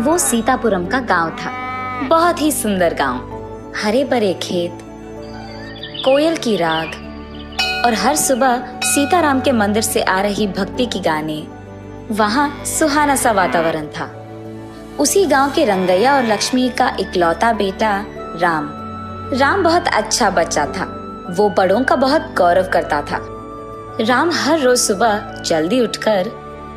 वो सीतापुरम का गांव था। बहुत ही सुंदर गांव, हरे भरे खेत, कोयल की राग और हर सुबह सीताराम के मंदिर से आ रही भक्ति की गाने। वहाँ सुहाना सा वातावरण था। उसी गांव के रंगैया और लक्ष्मी का इकलौता बेटा राम बहुत अच्छा बच्चा था। वो बड़ों का बहुत गौरव करता था। राम हर रोज सुबह जल्दी उठकर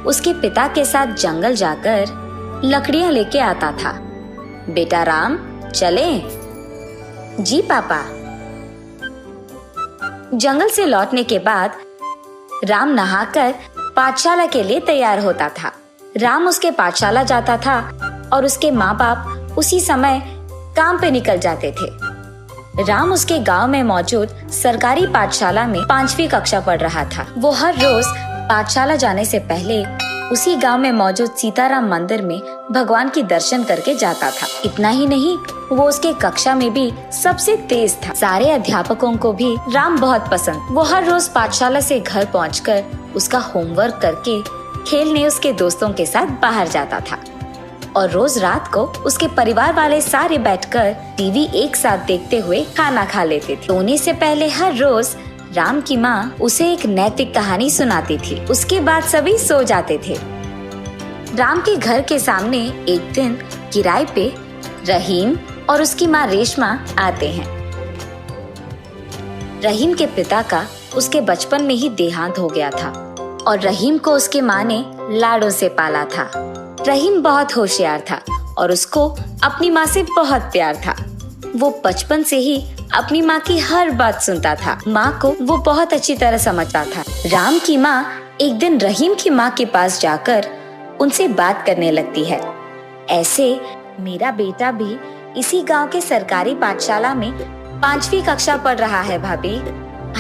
उसके पिता के साथ जंगल जाकर लकड़ियां लेके आता था। बेटा राम, चलें? जी पापा। जंगल से लौटने के बाद राम नहाकर पाठशाला के लिए तैयार होता था। राम उसके पाठशाला जाता था और उसके माँ बाप उसी समय काम पे निकल जाते थे। राम उसके गांव में मौजूद सरकारी पाठशाला में 5वीं कक्षा पढ़ रहा था। वो हर रोज पाठशाला जाने से पहले उसी गांव में मौजूद सीताराम मंदिर में भगवान की दर्शन करके जाता था। इतना ही नहीं, वो उसके कक्षा में भी सबसे तेज था। सारे अध्यापकों को भी राम बहुत पसंद। वो हर रोज पाठशाला से घर पहुंचकर उसका होमवर्क करके खेलने उसके दोस्तों के साथ बाहर जाता था और रोज रात को उसके परिवार वाले सारे बैठकर टीवी एक साथ देखते हुए खाना खा लेते थे। सोने से पहले हर रोज राम की माँ उसे एक नैतिक कहानी सुनाती थी। उसके बाद सभी सो जाते थे। राम के घर के सामने एक दिन किराए पे रहीम और उसकी माँ रेशमा आते हैं। रहीम के पिता का उसके बचपन में ही देहांत हो गया था और रहीम को उसके माँ ने लाडों से पाला था। रहीम बहुत होशियार था और उसको अपनी माँ से बहुत प्यार था। वो बचपन से ही अपनी माँ की हर बात सुनता था। माँ को वो बहुत अच्छी तरह समझता था। राम की माँ एक दिन रहीम की माँ के पास जाकर उनसे बात करने लगती है। ऐसे मेरा बेटा भी इसी गांव के सरकारी पाठशाला में 5वीं कक्षा पढ़ रहा है भाभी।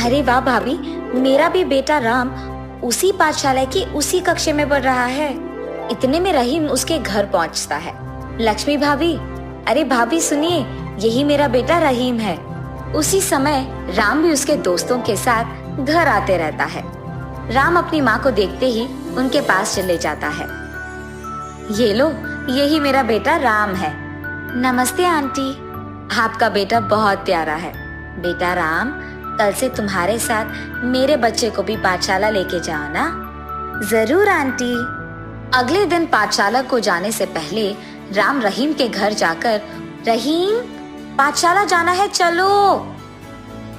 अरे वाह भाभी, मेरा भी बेटा राम उसी पाठशाला की उसी कक्षा में पढ़ रहा है। इतने में रहीम उसके घर पहुंचता है। लक्ष्मी भाभी, अरे भाभी सुनिए, यही मेरा बेटा रहीम है। उसी समय राम भी उसके दोस्तों के साथ घर आते रहता है। राम अपनी माँ को देखते ही उनके पास चले जाता है। ये लो, यही मेरा बेटा राम है। नमस्ते आंटी, आपका बेटा बहुत प्यारा है। बेटा राम, कल से तुम्हारे साथ मेरे बच्चे को भी पाठशाला लेके जाओ ना। जरूर आंटी। अगले दिन पाठशाला को जाने से पहले राम रहीम के घर जाकर, रहीम पाठशाला जाना है, चलो।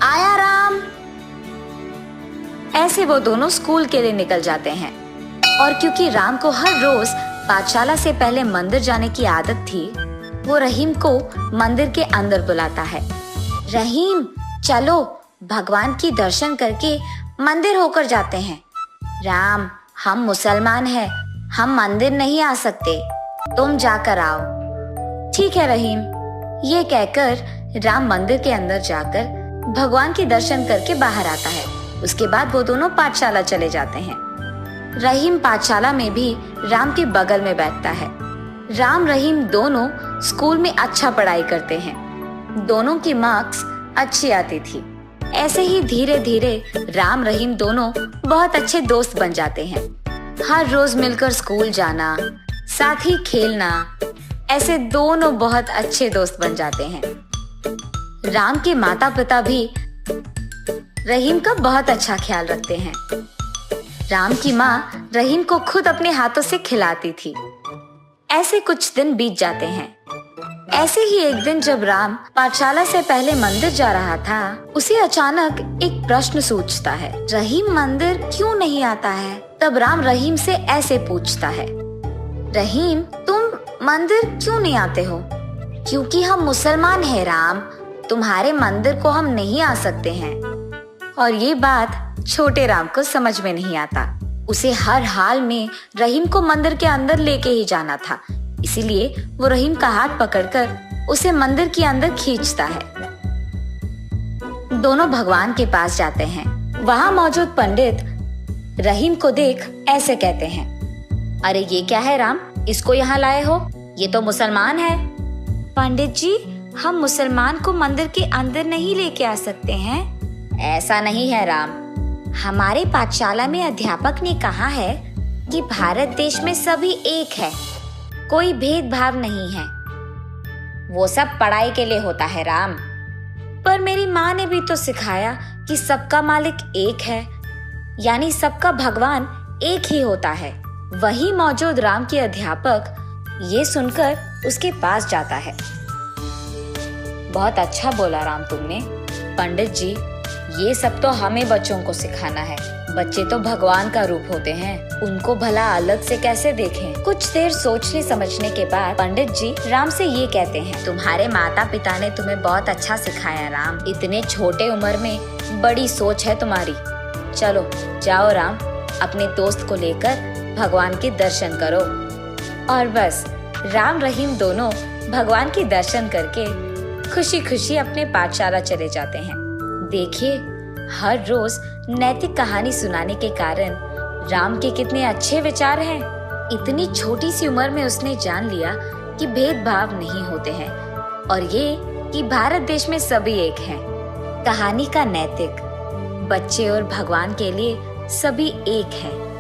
आया राम। ऐसे वो दोनों स्कूल के लिए निकल जाते हैं। और क्योंकि राम को हर रोज पाठशाला से पहले मंदिर जाने की आदत थी, वो रहीम को मंदिर के अंदर बुलाता है। रहीम, चलो भगवान की दर्शन करके मंदिर होकर जाते हैं। राम, हम मुसलमान हैं, हम मंदिर नहीं आ सकते, तुम जाकर आओ। ठीक है रहीम। ये कहकर राम मंदिर के अंदर जाकर भगवान के दर्शन करके बाहर आता है। उसके बाद वो दोनों पाठशाला चले जाते हैं। रहीम पाठशाला में भी राम के बगल में बैठता है। राम रहीम दोनों स्कूल में अच्छा पढ़ाई करते हैं। दोनों की मार्क्स अच्छी आती थी। ऐसे ही धीरे धीरे राम रहीम दोनों बहुत अच्छे दोस्त बन जाते हैं। हर रोज मिलकर स्कूल जाना, साथ ही खेलना, ऐसे दोनों बहुत अच्छे दोस्त बन जाते हैं। राम के माता पिता भी रहीम का बहुत अच्छा ख्याल रखते हैं। राम की माँ रहीम को खुद अपने हाथों से खिलाती थी। ऐसे कुछ दिन बीत जाते हैं। ऐसे ही एक दिन जब राम पाठशाला से पहले मंदिर जा रहा था, उसे अचानक एक प्रश्न सूझता है। रहीम मंदिर क्यों नहीं आता है? तब राम रहीम से ऐसे पूछता है, रहीम तुम मंदिर क्यों नहीं आते हो? क्योंकि हम मुसलमान हैं राम, तुम्हारे मंदिर को हम नहीं आ सकते हैं। और ये बात छोटे राम को समझ में नहीं आता। उसे हर हाल में रहीम को मंदिर के अंदर लेके ही जाना था। इसीलिए वो रहीम का हाथ पकड़कर उसे मंदिर के अंदर खींचता है। दोनों भगवान के पास जाते हैं। वहाँ मौजूद पंडित रहीम को देख ऐसे कहते हैं, अरे ये क्या है राम, इसको यहाँ लाए हो? ये तो मुसलमान है। पंडित जी, हम मुसलमान को मंदिर के अंदर नहीं लेके आ सकते हैं। ऐसा नहीं है राम, हमारे पाठशाला में अध्यापक ने कहा है कि भारत देश में सभी एक है, कोई भेदभाव नहीं है। वो सब पढ़ाई के लिए होता है राम। पर मेरी माँ ने भी तो सिखाया कि सबका मालिक एक है, यानी सबका भगवान एक ही होता है। वही मौजूद राम के अध्यापक ये सुनकर उसके पास जाता है। बहुत अच्छा बोला राम तुमने। पंडित जी, ये सब तो हमें बच्चों को सिखाना है। बच्चे तो भगवान का रूप होते हैं, उनको भला अलग से कैसे देखें? कुछ देर सोचने समझने के बाद पंडित जी राम से ये कहते हैं, तुम्हारे माता पिता ने तुम्हें बहुत अच्छा सिखाया राम। इतने छोटे उम्र में बड़ी सोच है तुम्हारी। चलो जाओ राम, अपने दोस्त को लेकर भगवान के दर्शन करो। और बस राम रहीम दोनों भगवान के दर्शन करके खुशी खुशी अपने पाठशाला चले जाते हैं। देखिए, हर रोज नैतिक कहानी सुनाने के कारण राम के कितने अच्छे विचार हैं। इतनी छोटी सी उम्र में उसने जान लिया कि भेदभाव नहीं होते हैं और ये कि भारत देश में सभी एक हैं। कहानी का नैतिक, बच्चे और भगवान के लिए सभी एक हैं।